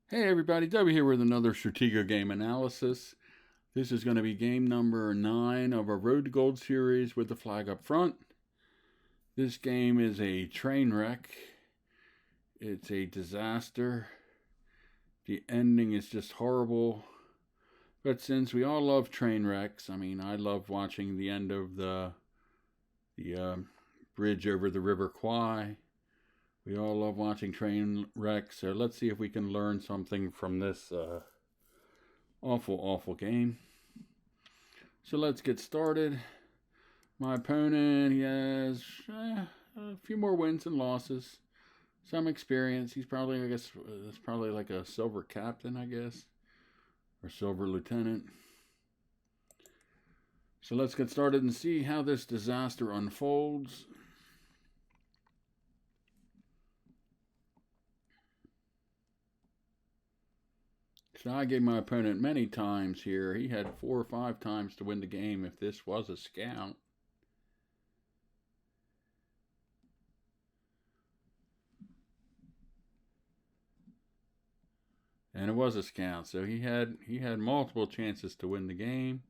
Hey everybody, W here with another Stratego game analysis. This is going to be game number 9 of our Road to Gold series with the flag up front. This game is a train wreck. It's a disaster. The ending is just horrible. But since we all love train wrecks, I love watching the end of the bridge over the River Kwai. We all love watching train wrecks, so let's see if we can learn something from this awful game. So let's get started. My opponent, he has a few more wins and losses, some experience. He's probably, it's probably like a silver captain, I guess, or silver lieutenant. So let's get started and see how this disaster unfolds. So I gave my opponent many times here. He had 4 or 5 times to win the game if this was a scout. And it was a scout, so he had multiple chances to win the game.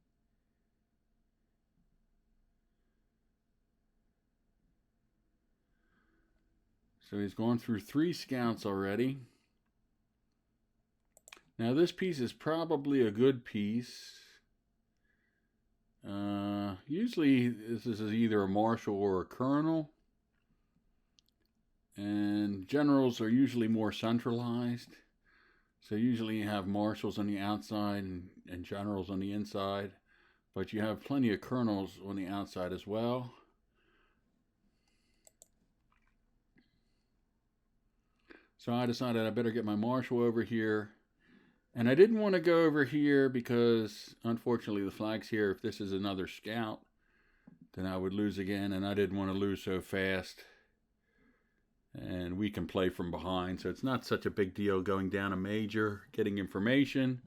So he's gone through 3 scouts already. Now this piece is probably a good piece. Usually this is either a marshal or a colonel. And generals are usually more centralized. So usually you have marshals on the outside and generals on the inside. But you have plenty of colonels on the outside as well. So I decided I better get my marshal over here. And I didn't want to go over here because, unfortunately, the flag's here. If this is another scout, then I would lose again, and I didn't want to lose so fast. And we can play from behind, so it's not such a big deal going down a major, getting information.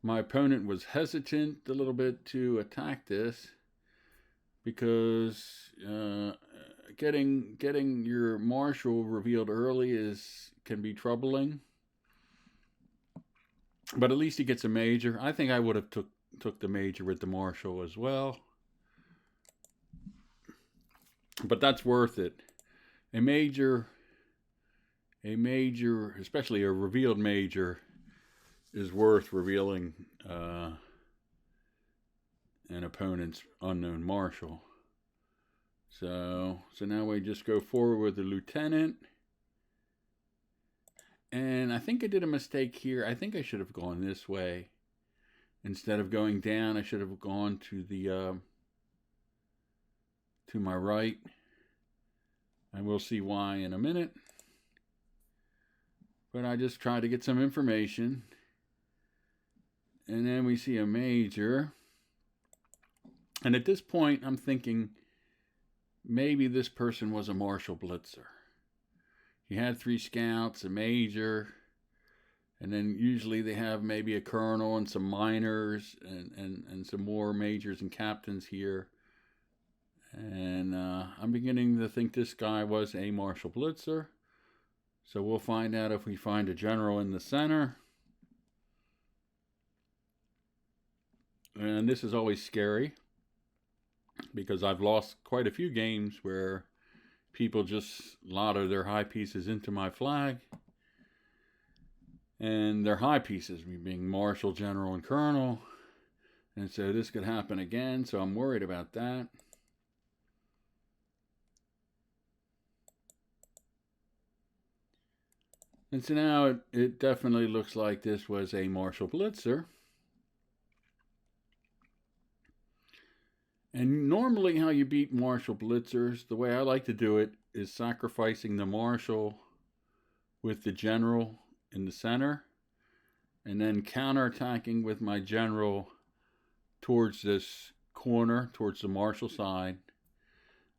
My opponent was hesitant a little bit to attack this because getting your marshal revealed early can be troubling. But at least he gets a major. I think I would have took the major with the marshal as well. But that's worth it. A major, especially a revealed major, is worth revealing an opponent's unknown marshal. So now we just go forward with the lieutenant. And I think I did a mistake here. I think I should have gone this way. Instead of going down, I should have gone to the to my right. And we'll see why in a minute. But I just tried to get some information. And then we see a major. And at this point, I'm thinking maybe this person was a Marshal Blitzer. He had 3 scouts, a major, and then usually they have maybe a colonel and some minors and some more majors and captains here. And I'm beginning to think this guy was a Marshal Blitzer. So we'll find out if we find a general in the center. And this is always scary because I've lost quite a few games where people just lotto their high pieces into my flag. And their high pieces being marshal, general, and colonel. And so this could happen again, so I'm worried about that. And so now it definitely looks like this was a Marshal Blitzer. And normally how you beat Marshal Blitzers, the way I like to do it, is sacrificing the Marshal with the General in the center, and then counterattacking with my General towards this corner, towards the Marshal side.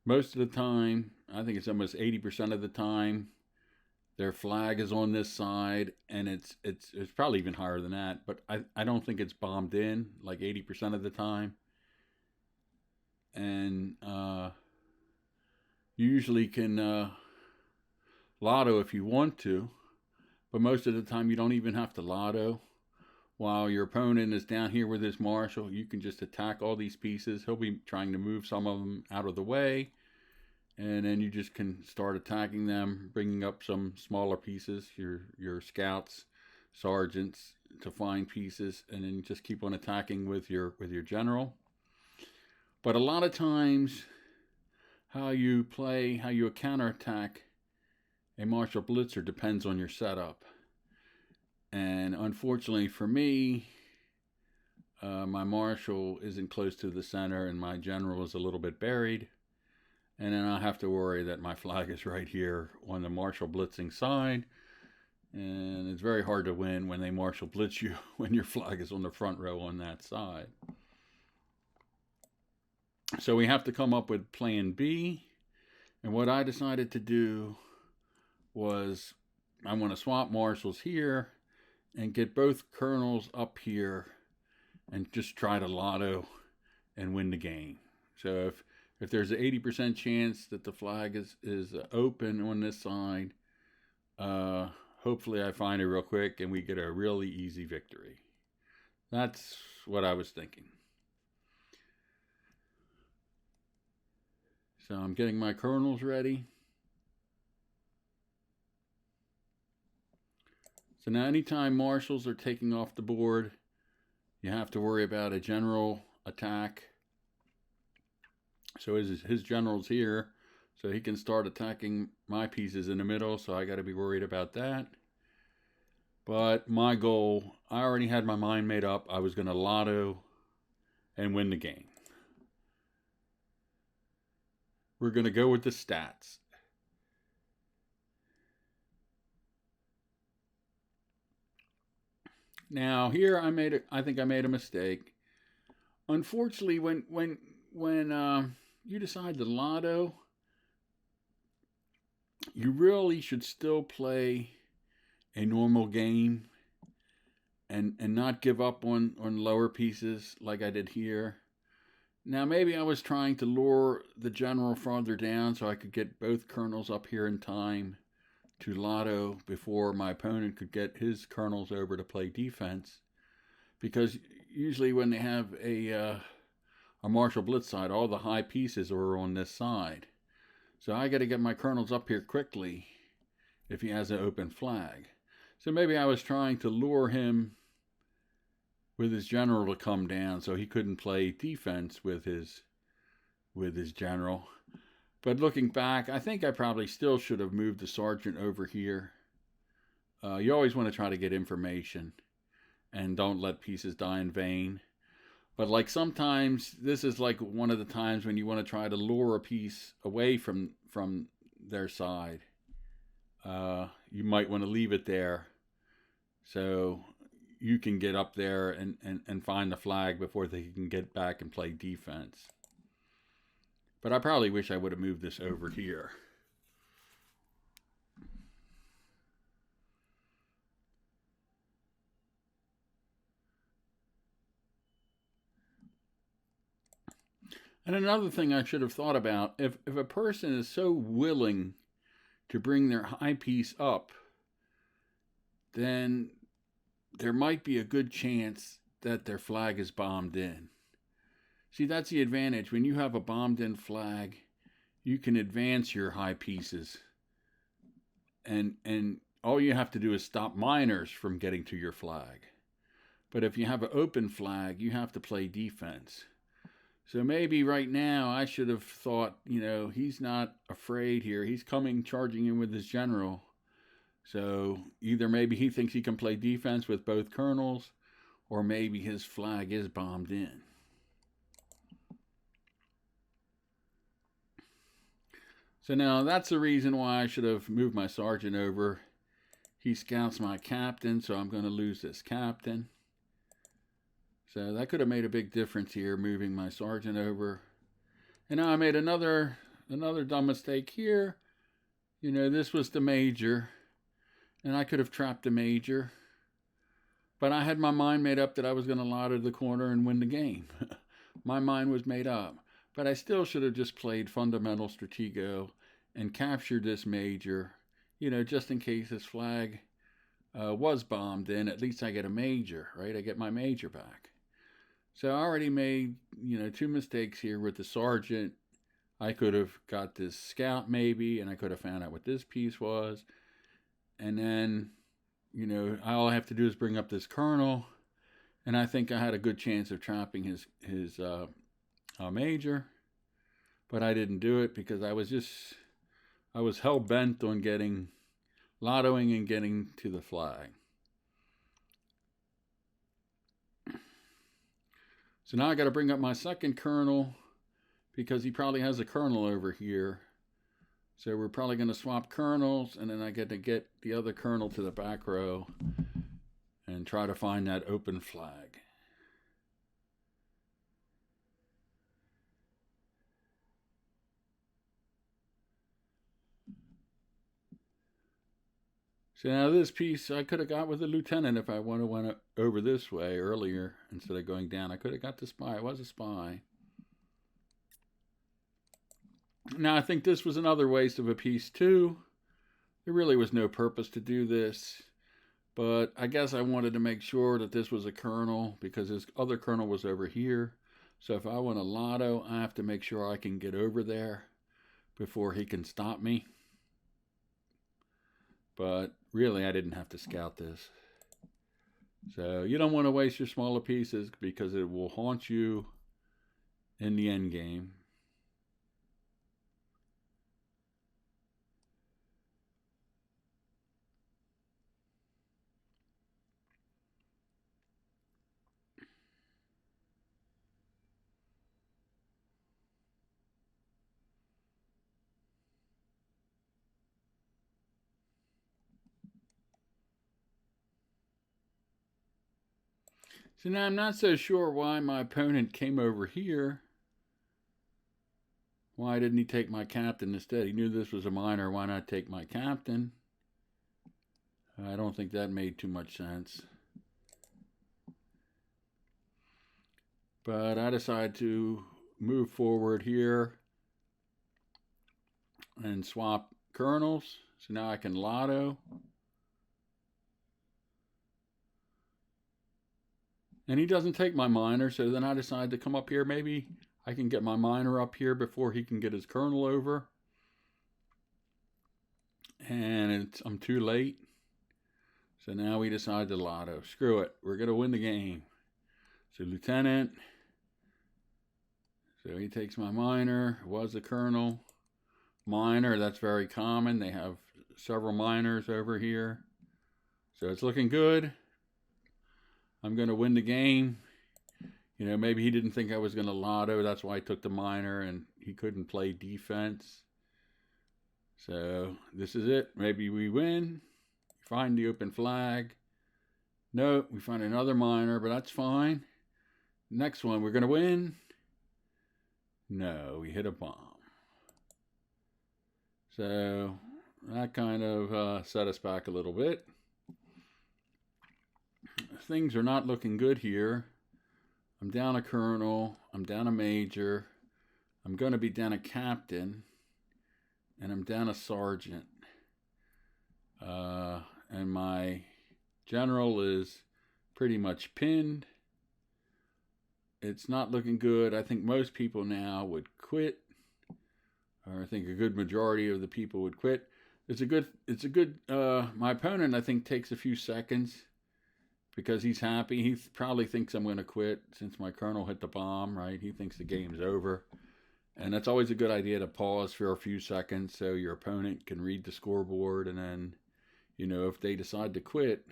Most of the time, I think it's almost 80% of the time, their flag is on this side, and it's probably even higher than that, but I don't think it's bombed in like 80% of the time. And you usually can lotto if you want to, but most of the time you don't even have to lotto. While your opponent is down here with his marshal, you can just attack all these pieces. He'll be trying to move some of them out of the way, and then you just can start attacking them, bringing up some smaller pieces, your scouts, sergeants, to find pieces, and then just keep on attacking with your general. But a lot of times, how you counterattack a Marshal Blitzer depends on your setup. And unfortunately for me, my marshal isn't close to the center and my general is a little bit buried. And then I'll have to worry that my flag is right here on the Marshal blitzing side. And it's very hard to win when they Marshal blitz you when your flag is on the front row on that side. So we have to come up with plan B. And what I decided to do was I want to swap marshals here and get both colonels up here and just try to lotto and win the game. So if there's an 80% chance that the flag is open on this side, hopefully I find it real quick and we get a really easy victory. That's what I was thinking. So I'm getting my colonels ready. So now anytime marshals are taking off the board, you have to worry about a general attack. So his general's here, so he can start attacking my pieces in the middle, so I got to be worried about that. But my goal, I already had my mind made up. I was going to lotto and win the game. We're going to go with the stats. Now here I think I made a mistake. Unfortunately, when you decide to lotto, you really should still play a normal game and not give up on lower pieces like I did here. Now maybe I was trying to lure the general farther down so I could get both colonels up here in time to lotto before my opponent could get his colonels over to play defense, because usually when they have a Marshal Blitz side, all the high pieces are on this side. So I got to get my colonels up here quickly if he has an open flag. So maybe I was trying to lure him with his general to come down so he couldn't play defense with his general. But looking back, I think I probably still should have moved the sergeant over here. You always want to try to get information and don't let pieces die in vain. But like sometimes, this is like one of the times when you want to try to lure a piece away from their side. You might want to leave it there so you can get up there and find the flag before they can get back and play defense. But I probably wish I would have moved this over here. And another thing I should have thought about, if a person is so willing to bring their high piece up, then there might be a good chance that their flag is bombed in. See, that's the advantage. When you have a bombed in flag, you can advance your high pieces. And all you have to do is stop miners from getting to your flag. But if you have an open flag, you have to play defense. So maybe right now I should have thought, he's not afraid here. He's coming charging in with his general. So either maybe he thinks he can play defense with both colonels, or maybe his flag is bombed in. So now that's the reason why I should have moved my sergeant over. He scouts my captain, so I'm going to lose this captain. So that could have made a big difference here, moving my sergeant over. And now I made another dumb mistake here. This was the major, and I could have trapped the major. But I had my mind made up that I was going to lotto the corner and win the game. My mind was made up. But I still should have just played fundamental Stratego and captured this major, just in case his flag was bombed in, at least I get a major, right? I get my major back. So I already made, 2 mistakes here with the sergeant. I could have got this scout maybe, and I could have found out what this piece was. And then, all I have to do is bring up this colonel, and I think I had a good chance of trapping his major. But I didn't do it because I was hell bent on getting lottoing and getting to the flag. So now I got to bring up my second colonel because he probably has a colonel over here. So we're probably going to swap colonels, and then I get to get the other colonel to the back row and try to find that open flag. So now this piece I could have got with the lieutenant if I went over this way earlier instead of going down. I could have got the spy. It was a spy. Now I think this was another waste of a piece too. There really was no purpose to do this. But I guess I wanted to make sure that this was a colonel because his other colonel was over here. So if I want a lotto, I have to make sure I can get over there before he can stop me. But really, I didn't have to scout this. So you don't want to waste your smaller pieces because it will haunt you in the end game. So now I'm not so sure why my opponent came over here. Why didn't he take my captain instead? He knew this was a minor. Why not take my captain? I don't think that made too much sense. But I decided to move forward here and swap colonels. So now I can lotto. And he doesn't take my minor, so then I decide to come up here. Maybe I can get my minor up here before he can get his colonel over. And I'm too late. So now we decide to lotto. Screw it. We're going to win the game. So lieutenant. So he takes my minor. Was a colonel. Minor, that's very common. They have several minors over here. So it's looking good. I'm going to win the game. Maybe he didn't think I was going to lotto. That's why I took the minor, and he couldn't play defense. So this is it. Maybe we win. Find the open flag. No, we find another minor, but that's fine. Next one, we're going to win. No, we hit a bomb. So that kind of set us back a little bit. Things are not looking good here. I'm down a colonel. I'm down a major. I'm going to be down a captain. And I'm down a sergeant. And my general is pretty much pinned. It's not looking good. I think most people now would quit. Or I think a good majority of the people would quit. My opponent, I think, takes a few seconds because he's happy. He probably thinks I'm going to quit since my colonel hit the bomb, right? He thinks the game's over. And that's always a good idea to pause for a few seconds so your opponent can read the scoreboard. And then, if they decide to quit,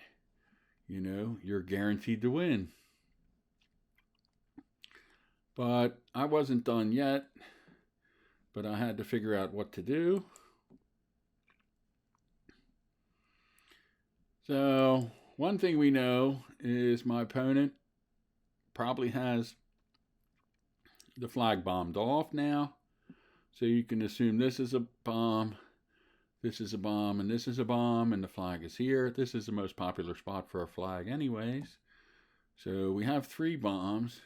you're guaranteed to win. But I wasn't done yet. But I had to figure out what to do. So one thing we know is my opponent probably has the flag bombed off now. So you can assume this is a bomb, this is a bomb, and this is a bomb, and the flag is here. This is the most popular spot for a flag anyways. So we have 3 bombs.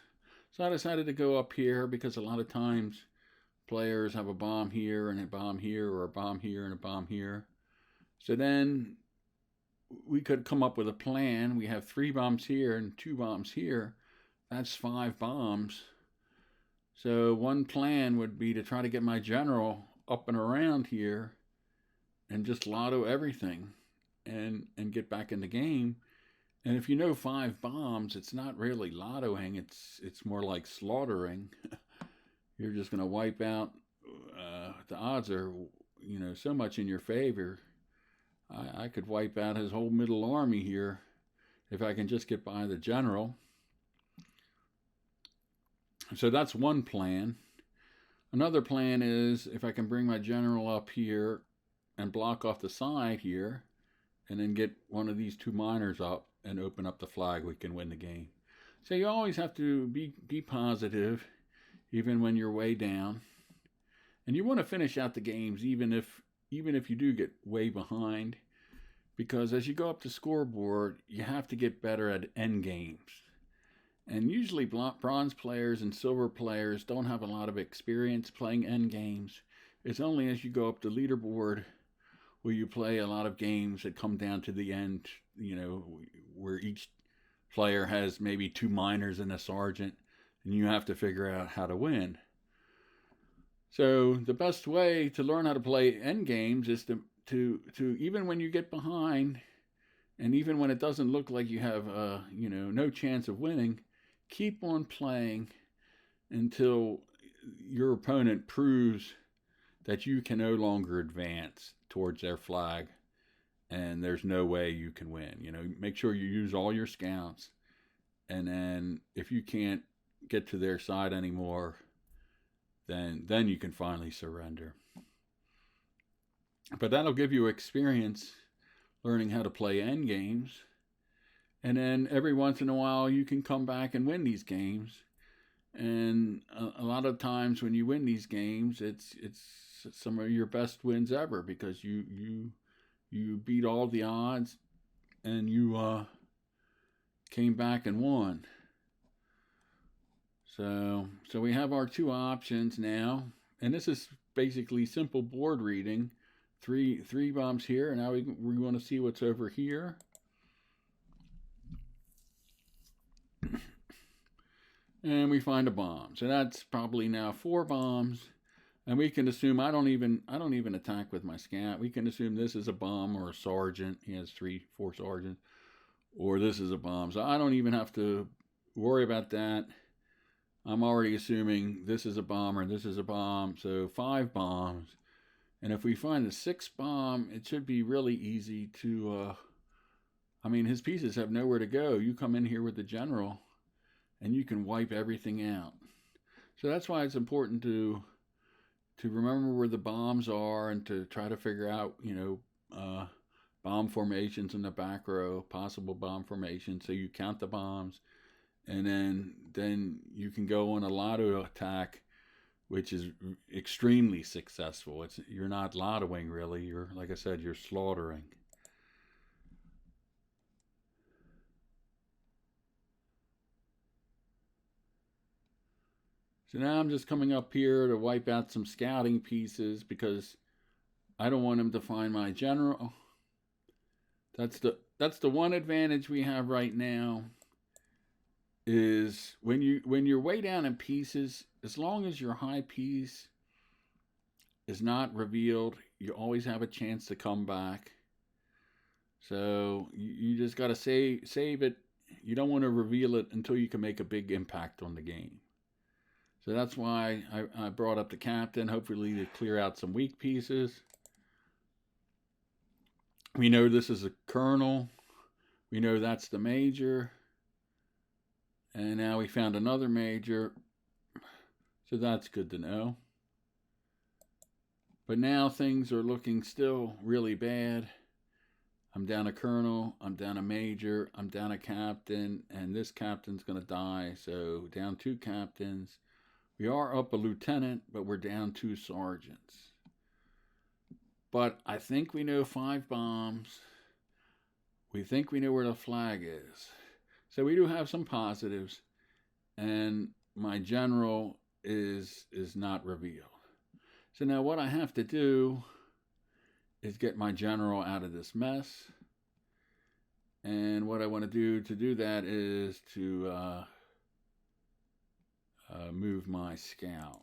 So I decided to go up here because a lot of times players have a bomb here and a bomb here, or a bomb here and a bomb here. So then we could come up with a plan. We have 3 bombs here and 2 bombs here. That's 5 bombs. So one plan would be to try to get my general up and around here and just lotto everything and get back in the game. And if you know 5 bombs, it's not really lottoing. It's more like slaughtering. You're just going to wipe out. The odds are, so much in your favor. I could wipe out his whole middle army here if I can just get by the general. So that's one plan. Another plan is if I can bring my general up here and block off the side here, and then get one of these 2 miners up and open up the flag, we can win the game. So you always have to be positive, even when you're way down. And you want to finish out the games even if you do get way behind, because as you go up the scoreboard, you have to get better at end games. And usually bronze players and silver players don't have a lot of experience playing end games. It's only as you go up the leaderboard where you play a lot of games that come down to the end, where each player has maybe 2 miners and a sergeant, and you have to figure out how to win. So the best way to learn how to play end games is to even when you get behind, and even when it doesn't look like you have no chance of winning, keep on playing until your opponent proves that you can no longer advance towards their flag and there's no way you can win. Make sure you use all your scouts, and then if you can't get to their side anymore, then you can finally surrender. But that'll give you experience learning how to play end games. And then every once in a while, you can come back and win these games. And a lot of times when you win these games, it's some of your best wins ever, because you beat all the odds and you came back and won. So we have our 2 options now, and this is basically simple board reading. Three bombs here, and now we want to see what's over here. And we find a bomb. So that's probably now 4 bombs. And we can assume I don't even attack with my scout. We can assume this is a bomb or a sergeant. He has 4 sergeants. Or this is a bomb. So I don't even have to worry about that. I'm already assuming this is a bomb or this is a bomb. So 5 bombs. And if we find a 6th bomb, it should be really easy to... his pieces have nowhere to go. You come in here with the general, and you can wipe everything out. So that's why it's important to remember where the bombs are and to try to figure out, bomb formations in the back row, possible bomb formations. So you count the bombs, and then you can go on a lotto attack, which is extremely successful. You're not lottoing really. You're, like I said, you're slaughtering. So now I'm just coming up here to wipe out some scouting pieces because I don't want him to find my general. That's the one advantage we have right now, is when you're way down in pieces, as long as your high piece is not revealed, you always have a chance to come back. So you just got to save it. You don't want to reveal it until you can make a big impact on the game. So that's why I brought up the captain, hopefully to clear out some weak pieces. We know this is a colonel. We know that's the major. And now we found another major. So that's good to know. But now things are looking still really bad. I'm down a colonel, I'm down a major, I'm down a captain, and this captain's going to die. So down 2 captains. We are up a lieutenant, but we're down 2 sergeants. But I think we know 5 bombs. We think we know where the flag is. So we do have some positives. And my general is not revealed. So now what I have to do is get my general out of this mess. And what I want to do that is to move my scout.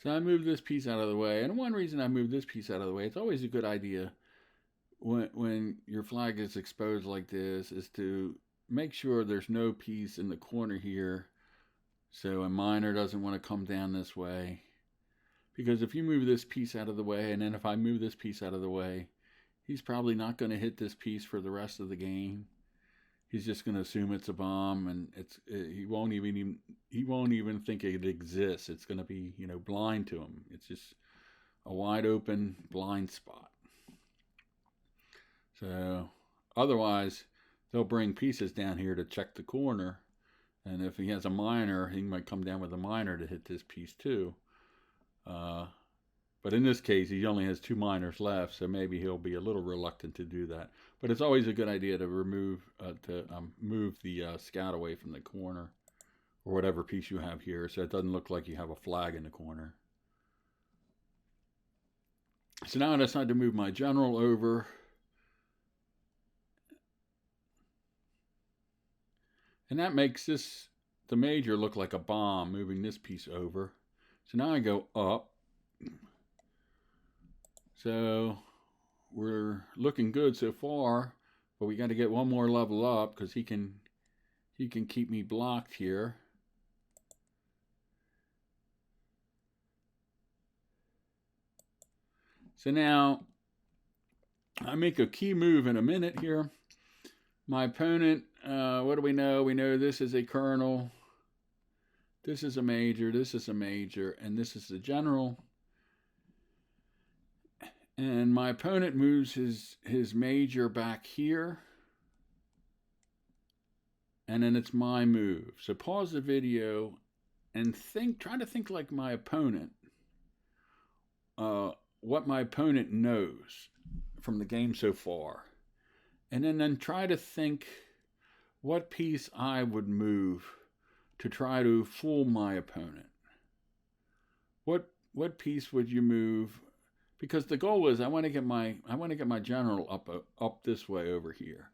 So I moved this piece out of the way. And one reason I moved this piece out of the way, it's always a good idea when your flag is exposed like this, is to make sure there's no piece in the corner here so a miner doesn't want to come down this way. Because if you move this piece out of the way, and then if I move this piece out of the way, he's probably not going to hit this piece for the rest of the game. He's just going to assume it's a bomb, and he won't even think it exists. It's going to be, blind to him. It's just a wide open blind spot. So otherwise, they'll bring pieces down here to check the corner, and if he has a miner, he might come down with a miner to hit this piece too. But in this case, he only has 2 miners left, so maybe he'll be a little reluctant to do that. But it's always a good idea to move the scout away from the corner, or whatever piece you have here, so it doesn't look like you have a flag in the corner. So now I decide to move my general over. And that makes the major look like a bomb, moving this piece over. So now I go up. So we're looking good so far, but we got to get one more level up because he can keep me blocked here. So now I make a key move in a minute here. My opponent, what do we know? We know this is a colonel, this is a major, this is a major, and this is the general. And my opponent moves his major back here. And then it's my move. So pause the video and try to think like my opponent. What my opponent knows from the game so far. And then try to think what piece I would move to try to fool my opponent. What piece would you move? Because the goal is I want to get my general up this way over here.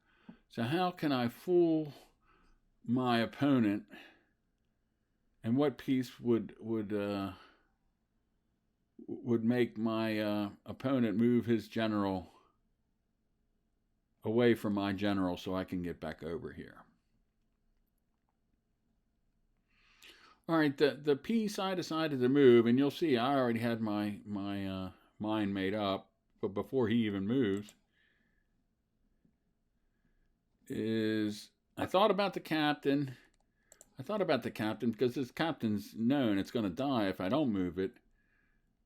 So how can I fool my opponent? And what piece would make my opponent move his general away from my general so I can get back over here? All right, the piece I decided to move, and you'll see I already had my mine made up, but before he even moves, is I thought about the captain. Because this captain's known it's going to die if I don't move it.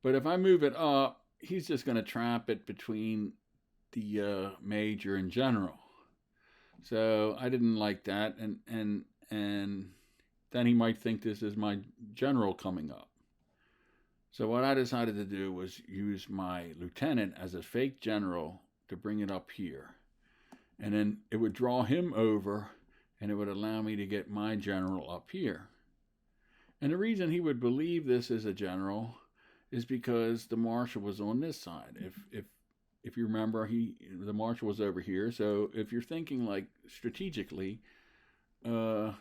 But if I move it up, he's just going to trap it between the major and general. So I didn't like that, and then he might think this is my general coming up. So what I decided to do was use my lieutenant as a fake general to bring it up here. And then it would draw him over, and it would allow me to get my general up here. And the reason he would believe this is a general is because the marshal was on this side. If you remember, the marshal was over here. So if you're thinking like strategically, with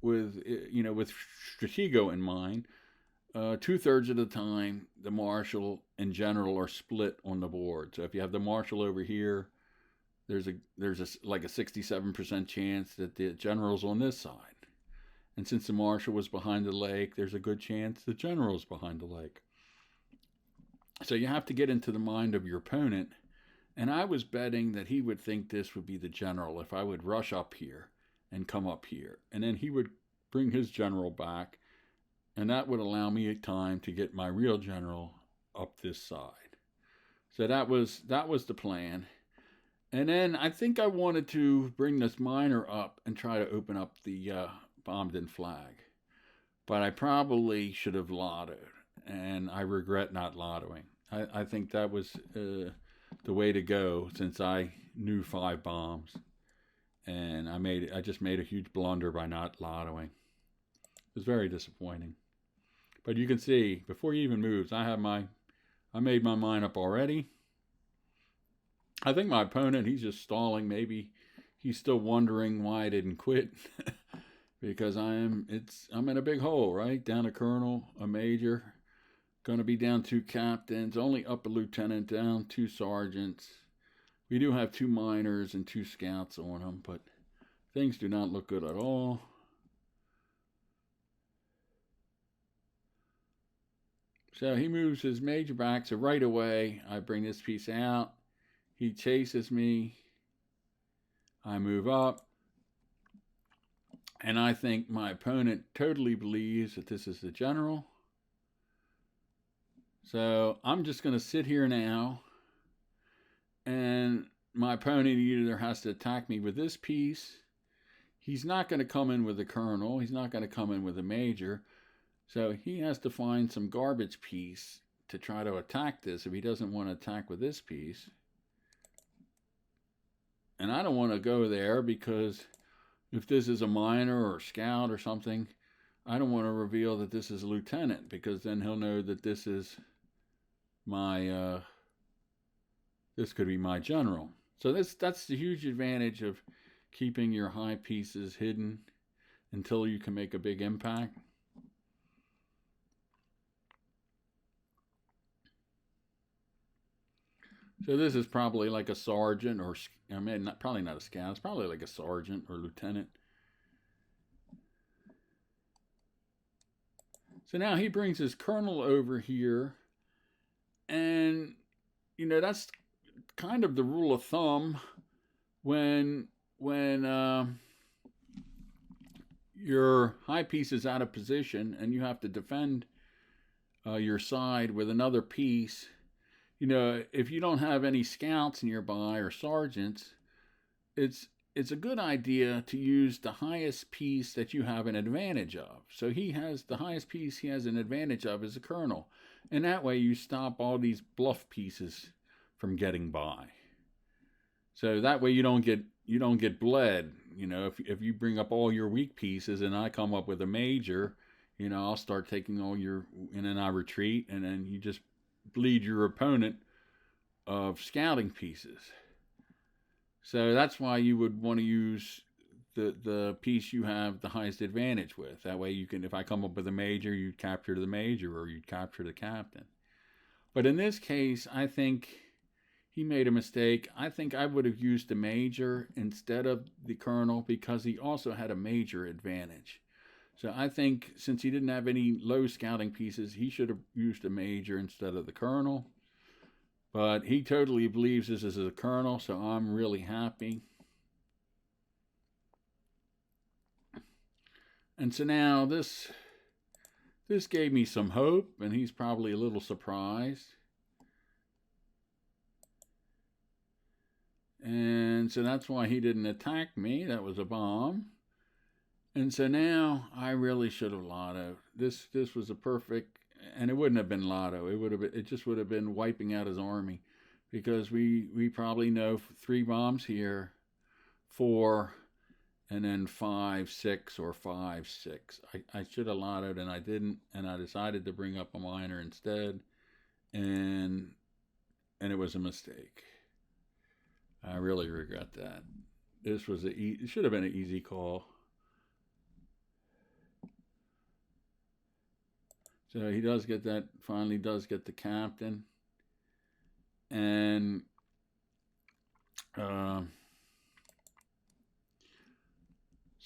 Stratego in mind, 2/3 of the time the marshal and general are split on the board. So if you have the marshal over here, there's like a 67% chance that the general's on this side. And since the marshal was behind the lake, there's a good chance the general's behind the lake. So you have to get into the mind of your opponent. And I was betting that he would think this would be the general if I would rush up here and come up here. And then he would bring his general back, and that would allow me time to get my real general up this side. So that was the plan. And then I think I wanted to bring this miner up and try to open up the bombed-in flag. But I probably should have lottoed, and I regret not lottoing. I think that was the way to go, since I knew 5 bombs. And I just made a huge blunder by not lottoing. It was very disappointing. But you can see, before he even moves, I made my mind up already. I think my opponent, he's just stalling. Maybe he's still wondering why I didn't quit. Because I'm in a big hole, right? Down a colonel, a major, going to be down 2 captains, only up a lieutenant, down 2 sergeants. We do have 2 minors and 2 scouts on them, but things do not look good at all. So he moves his major back, so right away I bring this piece out. He chases me. I move up. And I think my opponent totally believes that this is the general. So I'm just going to sit here now. And my opponent either has to attack me with this piece. He's not going to come in with a colonel. He's not going to come in with a major. So he has to find some garbage piece to try to attack this if he doesn't want to attack with this piece. And I don't want to go there because if this is a minor or scout or something, I don't want to reveal that this is a lieutenant, because then he'll know that this is my, this could be my general. So that's the huge advantage of keeping your high pieces hidden until you can make a big impact. So this is probably like a sergeant, or I mean, probably not a scout. It's probably like a sergeant or lieutenant. So now he brings his colonel over here, and you know that's kind of the rule of thumb when your high piece is out of position and you have to defend your side with another piece. You know, if you don't have any scouts nearby or sergeants, it's a good idea to use the highest piece that you have an advantage of. So he has the highest piece he has an advantage of is a colonel. And that way you stop all these bluff pieces from getting by. So that way you don't get bled. You know, if you bring up all your weak pieces and I come up with a major, you know, I'll start taking all your, and then I retreat, and then you just bleed your opponent of scouting pieces. So that's why you would want to use the piece you have the highest advantage with. That way you can, if I come up with a major, you'd capture the major or you'd capture the captain. But in this case, I think he made a mistake. I think I would have used the major instead of the colonel because he also had a major advantage. So I think since he didn't have any low scouting pieces, he should have used a major instead of the colonel. But he totally believes this is a colonel, so I'm really happy. And so now this gave me some hope, and he's probably a little surprised. And so that's why he didn't attack me. That was a bomb. And so now I really should have lottoed. This was a perfect, and it wouldn't have been lotto. It just would have been wiping out his army, because we probably know 3 bombs here, 4, and then 5, 6, or 5, 6. I should have lottoed, and I didn't, and I decided to bring up a minor instead, and it was a mistake. I really regret that. This was it should have been an easy call. So he does get that, finally does get the captain. And so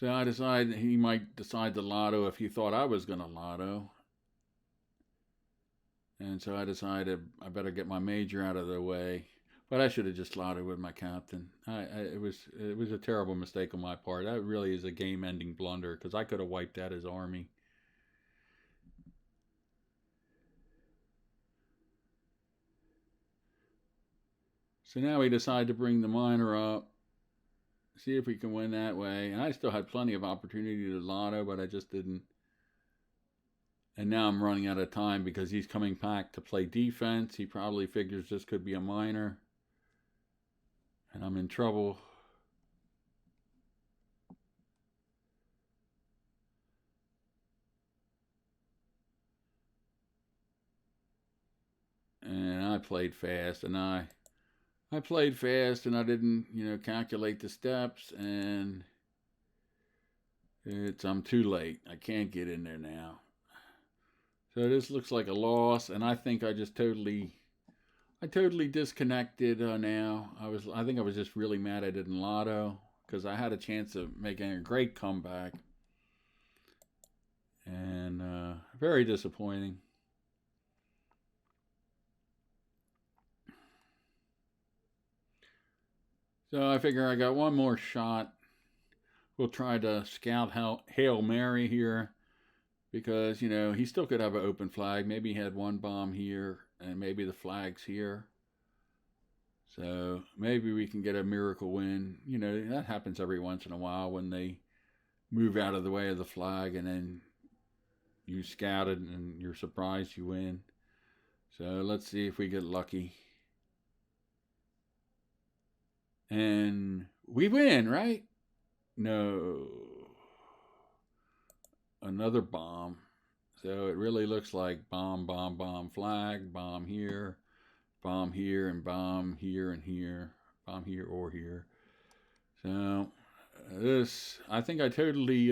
I decided he might decide to lotto if he thought I was going to lotto. And so I decided I better get my major out of the way. But I should have just lottoed with my captain. It was a terrible mistake on my part. That really is a game-ending blunder, because I could have wiped out his army. So now we decide to bring the minor up, see if we can win that way. And I still had plenty of opportunity to lotto, but I just didn't. And now I'm running out of time because he's coming back to play defense. He probably figures this could be a minor. And I'm in trouble. I played fast, and I played fast, and I didn't, calculate the steps, and I'm too late. I can't get in there now. So this looks like a loss, and I think I totally disconnected now. I think I was just really mad I didn't lotto, because I had a chance of making a great comeback, and very disappointing. So I figure I got one more shot. We'll try to scout Hail Mary here, because, he still could have an open flag. Maybe he had one bomb here, and maybe the flag's here. So maybe we can get a miracle win. That happens every once in a while when they move out of the way of the flag, and then you scout it and you're surprised you win. So let's see if we get lucky. And we win, right? No. Another bomb. So it really looks like bomb, bomb, bomb, flag, bomb here, and bomb here and here, bomb here or here. So this, I think I totally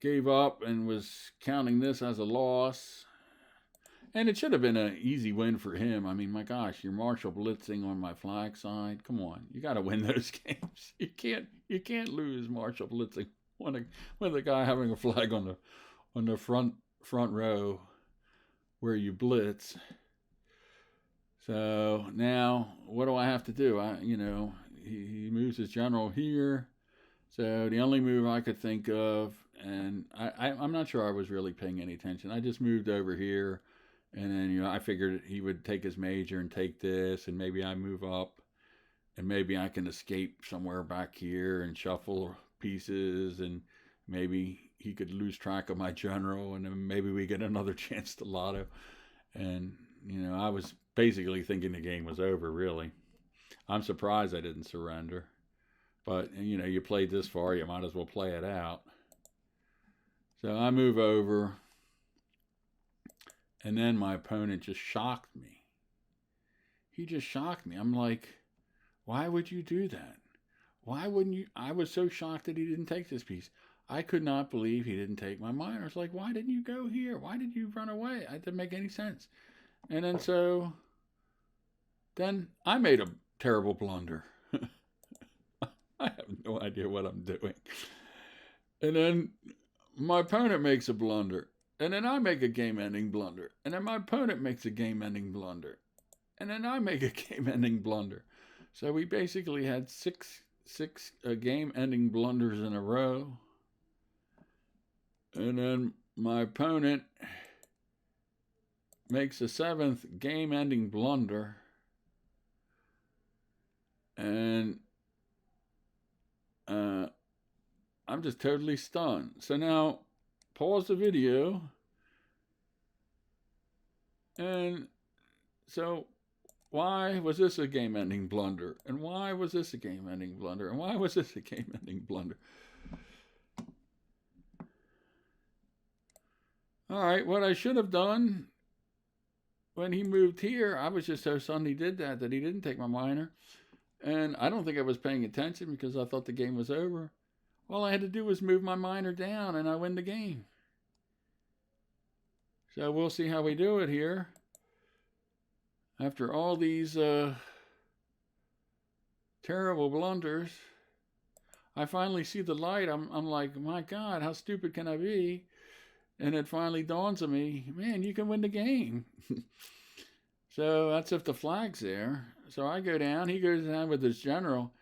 gave up and was counting this as a loss. And it should have been an easy win for him. I mean, my gosh, you're Marshal Blitzing on my flag side. Come on, you got to win those games. You can't lose Marshal Blitzing when the guy having a flag on the front row where you blitz. So now, what do I have to do? He moves his general here. So the only move I could think of, and I'm not sure I was really paying any attention. I just moved over here. And then, I figured he would take his major and take this, and maybe I move up, and maybe I can escape somewhere back here and shuffle pieces, and maybe he could lose track of my general, and then maybe we get another chance to lotto. And, I was basically thinking the game was over, really. I'm surprised I didn't surrender. But, you played this far, you might as well play it out. So I move over. And then my opponent just shocked me. He just shocked me. I'm like, why would you do that? Why wouldn't you? I was so shocked that he didn't take this piece. I could not believe he didn't take my minor. I was like, why didn't you go here? Why did you run away? It didn't make any sense. And then I made a terrible blunder. I have no idea what I'm doing. And then my opponent makes a blunder. And then I make a game-ending blunder. And then my opponent makes a game-ending blunder. And then I make a game-ending blunder. So we basically had six game-ending blunders in a row. And then my opponent makes a seventh game-ending blunder. And I'm just totally stunned. So now, pause the video. And so, why was this a game-ending blunder? And why was this a game-ending blunder? And why was this a game-ending blunder? All right, what I should have done when he moved here, I was just so stunned he did that he didn't take my minor. And I don't think I was paying attention because I thought the game was over. All I had to do was move my minor down and I win the game. So we'll see how we do it here. After all these terrible blunders, I finally see the light. I'm like, my God, how stupid can I be? And it finally dawns on me, man, you can win the game. So that's if the flag's there. So I go down, he goes down with his general,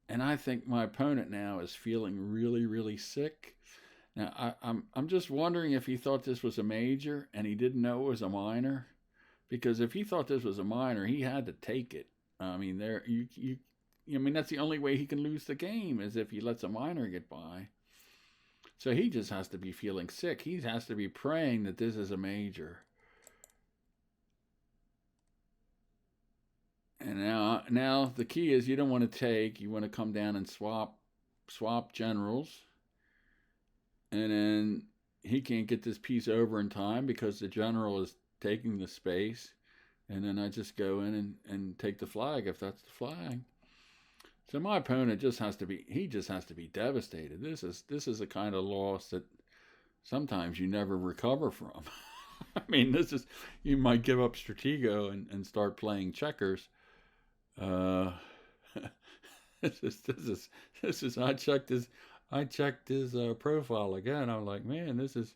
and I think my opponent now is feeling really, really sick. Now, I'm just wondering if he thought this was a major and he didn't know it was a minor. Because if he thought this was a minor, he had to take it. I mean, that's the only way he can lose the game is if he lets a minor get by. So he just has to be feeling sick. He has to be praying that this is a major. And now the key is you don't want to take. You want to come down and swap generals. And then he can't get this piece over in time because the general is taking the space. and then I just go in and take the flag if that's the flag. So my opponent just has to be devastated. This is a kind of loss that sometimes you never recover from. I mean, you might give up Stratego and start playing checkers. This is I checked his profile again. I'm like, man, this is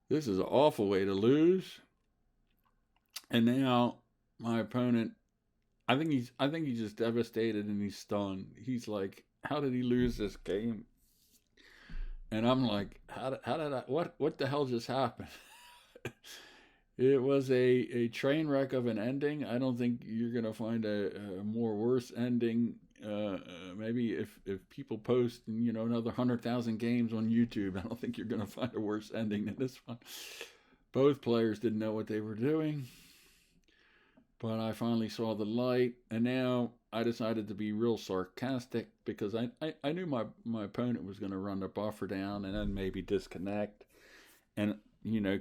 an awful way to lose. And now my opponent, I think he's just devastated and he's stunned. He's like, how did he lose this game? And I'm like, how did I, what the hell just happened? It was a train wreck of an ending. I don't think you're going to find a more worse ending. Maybe if people post, another 100,000 games on YouTube, I don't think you're going to find a worse ending than this one. Both players didn't know what they were doing. But I finally saw the light, and now I decided to be real sarcastic because I knew my opponent was going to run the buffer down and then maybe disconnect. And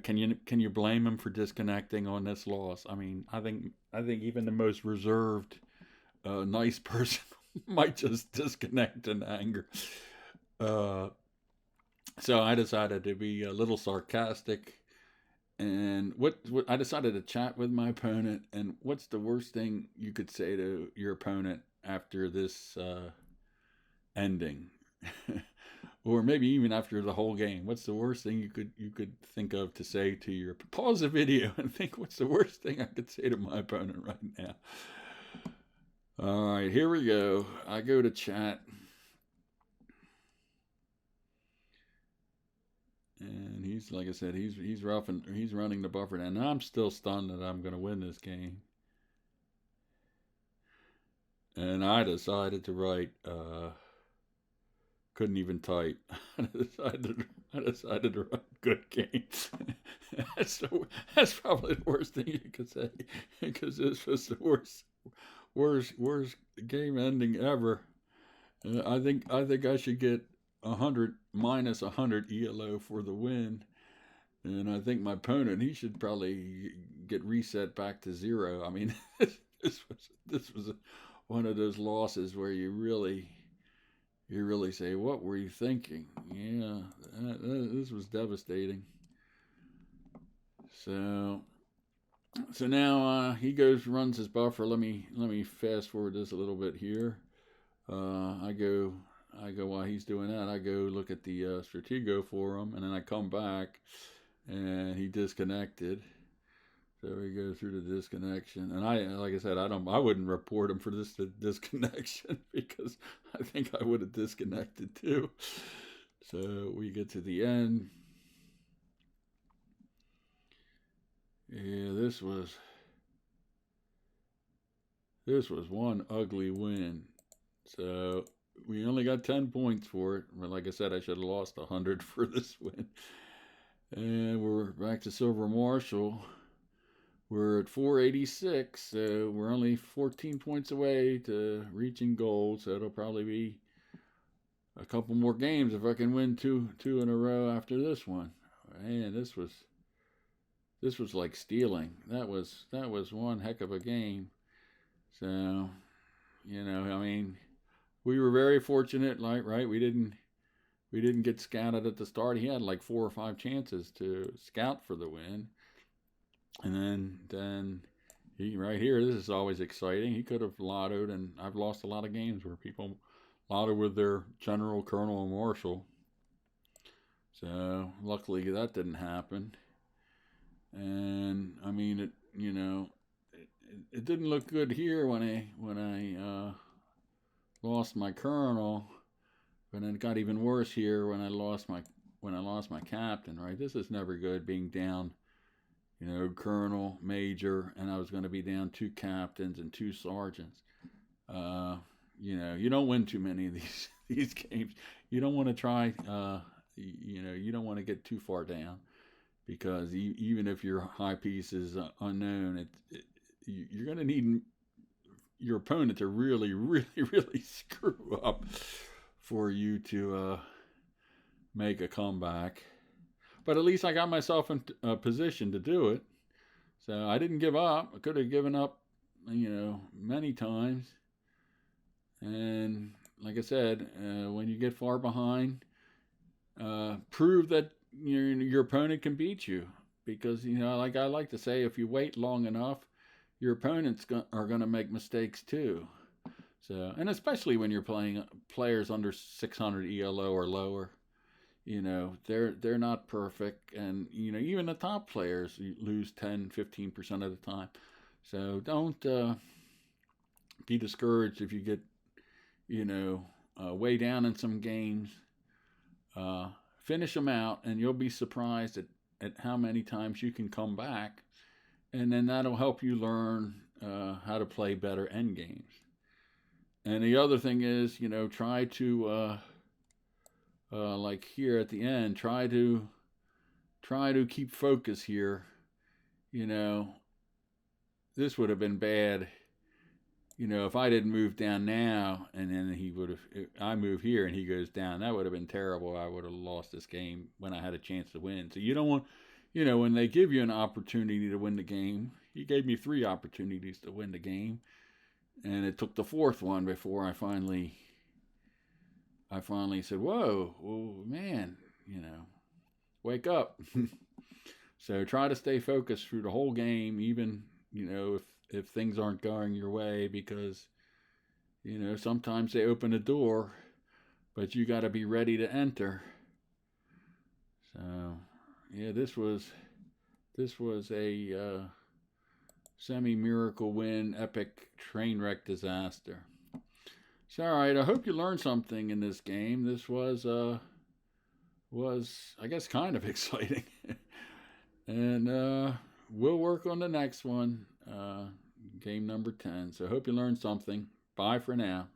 can you blame him for disconnecting on this loss? I mean, I think even the most reserved, nice person might just disconnect in anger. So I decided to be a little sarcastic. And what I decided to chat with my opponent, and what's the worst thing you could say to your opponent after this ending, or maybe even after the whole game? What's the worst thing you could think of to say to your? Pause the video and think, what's the worst thing I could say to my opponent right now? All right, here we go. I go to chat. And he's, like I said, he's rough and he's running the buffer down. Now I'm still stunned that I'm going to win this game. And I decided to write, couldn't even type. I decided to write good game. That's probably the worst thing you could say, because this was the worst game ending ever. I think I should get 100 minus 100 ELO for the win, and I think my opponent, he should probably get reset back to 0. I mean, this was one of those losses where you really say, what were you thinking? Yeah, this was devastating. So now he runs his buffer. Let me fast forward this a little bit here. I go while he's doing that, I go look at the Stratego for him, and then I come back, and he disconnected. So we go through the disconnection, and like I said, I wouldn't report him for this disconnection because I think I would have disconnected too. So we get to the end. Yeah, this was one ugly win. So we only got 10 points for it. But like I said, I should have lost 100 for this win. And we're back to Silver Marshal. We're at 486, so we're only 14 points away to reaching gold. So it'll probably be a couple more games if I can win two in a row after this one. Man, this was like stealing. That was one heck of a game. So, I mean, we were very fortunate, right? We didn't get scouted at the start. He had like 4 or 5 chances to scout for the win. And then he right here, this is always exciting. He could have lottoed, and I've lost a lot of games where people lotto with their general, colonel, and marshal. So luckily that didn't happen. And I mean, it didn't look good here when I lost my colonel, but then it got even worse here when I lost my captain. Right, this is never good, being down, colonel, major, and I was going to be down 2 captains and 2 sergeants. You don't win too many of these games. You don't want to try. You don't want to get too far down, because even if your high piece is unknown, you're going to need your opponent to really, really, really screw up for you to make a comeback. But at least I got myself in a position to do it. So I didn't give up. I could have given up, many times. And like I said, when you get far behind, prove that your opponent can beat you. Because, like I like to say, if you wait long enough, your opponents are going to make mistakes too. So, and especially when you're playing players under 600 ELO or lower, they're not perfect, and even the top players lose 10-15% of the time. So don't be discouraged if you get way down in some games. Finish them out, and you'll be surprised at how many times you can come back, and then that'll help you learn how to play better end games. And the other thing is, try to like here at the end, try to keep focus here. This would have been bad. If I didn't move down now, and then I move here and he goes down, that would have been terrible. I would have lost this game when I had a chance to win. So you don't want, when they give you an opportunity to win the game, he gave me 3 opportunities to win the game, and it took the 4th one before I finally said, whoa, man, wake up. So try to stay focused through the whole game, even, if things aren't going your way, because, sometimes they open a door, but you got to be ready to enter. So, yeah, this was a semi-miracle win, epic train wreck disaster. So, all right, I hope you learned something in this game. This was I guess, kind of exciting. And we'll work on the next one, game number 10. So, hope you learned something. Bye for now.